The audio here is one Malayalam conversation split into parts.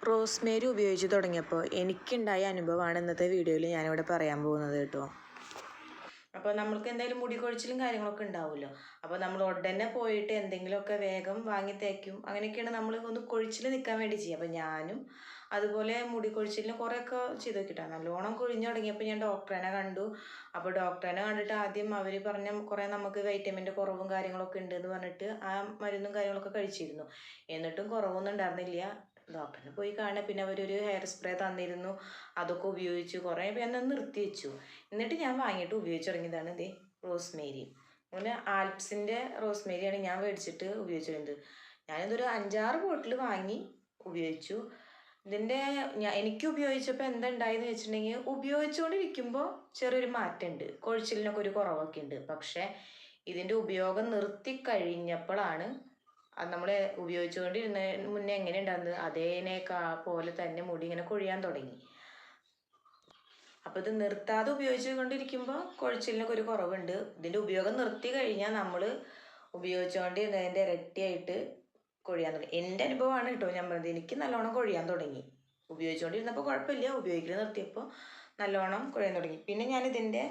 റോസ്മേരി ഉപയോഗിച്ച് തുടങ്ങിയപ്പോൾ എനിക്കുണ്ടായ അനുഭവമാണ് ഇന്നത്തെ വീഡിയോയിൽ ഞാനിവിടെ പറയാൻ പോകുന്നത് കേട്ടോ. അപ്പോൾ നമ്മൾക്ക് എന്തായാലും മുടി കൊഴിച്ചിലും കാര്യങ്ങളൊക്കെ ഉണ്ടാവുമല്ലോ. അപ്പോൾ നമ്മൾ ഉടനെ പോയിട്ട് എന്തെങ്കിലുമൊക്കെ വേഗം വാങ്ങി തേക്കും. അങ്ങനെയൊക്കെയാണ് നമ്മൾ ഒന്ന് കൊഴിച്ചിൽ നിൽക്കാൻ വേണ്ടി ചെയ്യുക. അപ്പോൾ ഞാനും അതുപോലെ മുടി കൊഴിച്ചിലിന് കുറേയൊക്കെ ചെയ്ത് നോക്കിയിട്ടാണ്. നല്ലോണം കൊഴിഞ്ഞു തുടങ്ങിയപ്പോൾ ഞാൻ ഡോക്ടറിനെ കണ്ടു. അപ്പോൾ ഡോക്ടറിനെ കണ്ടിട്ട് ആദ്യം അവർ പറഞ്ഞ കുറേ നമുക്ക് വൈറ്റമിൻ്റെ കുറവും കാര്യങ്ങളൊക്കെ ഉണ്ട് എന്ന് പറഞ്ഞിട്ട് ആ മരുന്നും കാര്യങ്ങളൊക്കെ കഴിച്ചിരുന്നു. എന്നിട്ടും കുറവൊന്നും ഉണ്ടായിരുന്നില്ല. ഡോക്ടറിന് പോയി കാണുക, പിന്നെ അവരൊരു ഹെയർ സ്പ്രേ തന്നിരുന്നു. അതൊക്കെ ഉപയോഗിച്ചു. കുറേ പേര് നിർത്തി വെച്ചു. എന്നിട്ട് ഞാൻ വാങ്ങിയിട്ട് ഉപയോഗിച്ച് തുടങ്ങിയതാണ് ഇതേ റോസ്മേരി. അങ്ങനെ ആൽപ്സിൻ്റെ റോസ്മേരിയാണ് ഞാൻ മേടിച്ചിട്ട് ഉപയോഗിച്ചിരുന്നത്. ഞാനിതൊരു 5-6 ബോട്ടിൽ വാങ്ങി ഉപയോഗിച്ചു. ഇതിൻ്റെ എനിക്ക് ഉപയോഗിച്ചപ്പോൾ എന്താ ഉണ്ടായെന്ന് വെച്ചിട്ടുണ്ടെങ്കിൽ, ഉപയോഗിച്ചുകൊണ്ടിരിക്കുമ്പോൾ ചെറിയൊരു മാറ്റമുണ്ട്, കൊഴിച്ചിലിനൊക്കെ ഒരു കുറവൊക്കെ ഉണ്ട്. പക്ഷേ ഇതിൻ്റെ ഉപയോഗം നിർത്തി കഴിഞ്ഞപ്പോഴാണ് അത് നമ്മൾ ഉപയോഗിച്ചുകൊണ്ടിരുന്നതിന് മുന്നേ എങ്ങനെ ഉണ്ടാകുന്നത് പോലെ തന്നെ മുടി ഇങ്ങനെ കൊഴിയാൻ തുടങ്ങി. അപ്പോൾ ഇത് നിർത്താതെ ഉപയോഗിച്ചുകൊണ്ടിരിക്കുമ്പോൾ കൊഴിച്ചിലിനൊക്കെ ഒരു കുറവുണ്ട്. ഇതിൻ്റെ ഉപയോഗം നിർത്തി കഴിഞ്ഞാൽ നമ്മൾ ഉപയോഗിച്ചുകൊണ്ടിരുന്നതിൻ്റെ ഇരട്ടിയായിട്ട് കൊഴിയാൻ തുടങ്ങി. എൻ്റെ അനുഭവമാണ് കേട്ടോ ഞാൻ പറഞ്ഞത്. എനിക്ക് നല്ലോണം കൊഴിയാൻ തുടങ്ങി. ഉപയോഗിച്ചുകൊണ്ടിരുന്നപ്പോൾ കുഴപ്പമില്ല, ഉപയോഗിക്കൽ നിർത്തിയപ്പോൾ നല്ലോണം കൊഴിയാൻ തുടങ്ങി. പിന്നെ ഞാൻ ഇതിൻ്റെ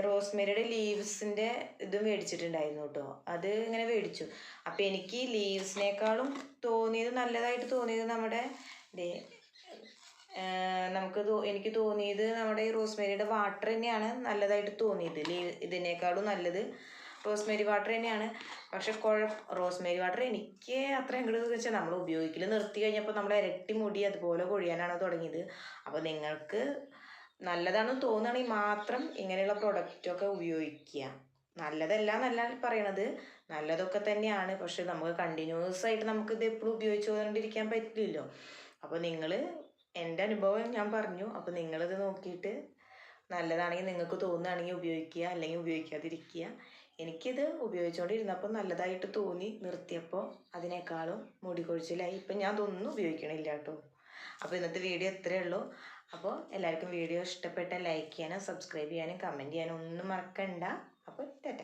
റോസ്മേരിയുടെ ലീവ്സിൻ്റെ ഇതും മേടിച്ചിട്ടുണ്ടായിരുന്നു കേട്ടോ. അത് ഇങ്ങനെ മേടിച്ചു. അപ്പോൾ എനിക്ക് ലീവ്സിനേക്കാളും നല്ലതായിട്ട് തോന്നിയത് നമ്മുടെ എനിക്ക് തോന്നിയത് നമ്മുടെ ഈ റോസ്മേരിയുടെ വാട്ടർ തന്നെയാണ് നല്ലതായിട്ട് തോന്നിയത്. ഇതിനേക്കാളും നല്ലത് റോസ്മേരി വാട്ടർ തന്നെയാണ്. പക്ഷെ റോസ്മേരി വാട്ടർ എനിക്ക് അത്ര എങ്ങോട്ട് വെച്ചാൽ നമ്മൾ ഉപയോഗിക്കൽ നിർത്തി കഴിഞ്ഞപ്പോൾ നമ്മുടെ ഇരട്ടി മുടി അതുപോലെ കൊഴിയാനാണ് തുടങ്ങിയത്. അപ്പോൾ നിങ്ങൾക്ക് നല്ലതാണെന്ന് തോന്നുകയാണെങ്കിൽ മാത്രം ഇങ്ങനെയുള്ള പ്രൊഡക്റ്റൊക്കെ ഉപയോഗിക്കുക. നല്ലതല്ല എന്നല്ല പറയണത്, നല്ലതൊക്കെ തന്നെയാണ്. പക്ഷെ നമുക്ക് കണ്ടിന്യൂസ് ആയിട്ട് നമുക്കിത് എപ്പോഴും ഉപയോഗിച്ചുകൊണ്ടിരിക്കാൻ പറ്റില്ലല്ലോ. അപ്പോൾ നിങ്ങൾ, എൻ്റെ അനുഭവം ഞാൻ പറഞ്ഞു. അപ്പോൾ നിങ്ങളിത് നോക്കിയിട്ട് നല്ലതാണെങ്കിൽ നിങ്ങൾക്ക് തോന്നുകയാണെങ്കിൽ ഉപയോഗിക്കുക, അല്ലെങ്കിൽ ഉപയോഗിക്കാതിരിക്കുക. എനിക്കിത് ഉപയോഗിച്ചുകൊണ്ടിരുന്നപ്പോൾ നല്ലതായിട്ട് തോന്നി. നിർത്തിയപ്പോൾ അതിനേക്കാളും മുടി കൊഴിച്ചിലായി. ഇപ്പം ഞാൻ അതൊന്നും ഉപയോഗിക്കണില്ല കേട്ടോ. അപ്പോൾ ഇന്നത്തെ വീഡിയോ ഇത്രയേ ഉള്ളൂ. അപ്പോൾ എല്ലാവർക്കും വീഡിയോ ഇഷ്ടപ്പെട്ടാൽ ലൈക്ക് ചെയ്യാനും സബ്സ്ക്രൈബ് ചെയ്യാനും കമൻറ്റ് ചെയ്യാനും ഒന്നും മറക്കണ്ട. അപ്പോൾ ടാറ്റ.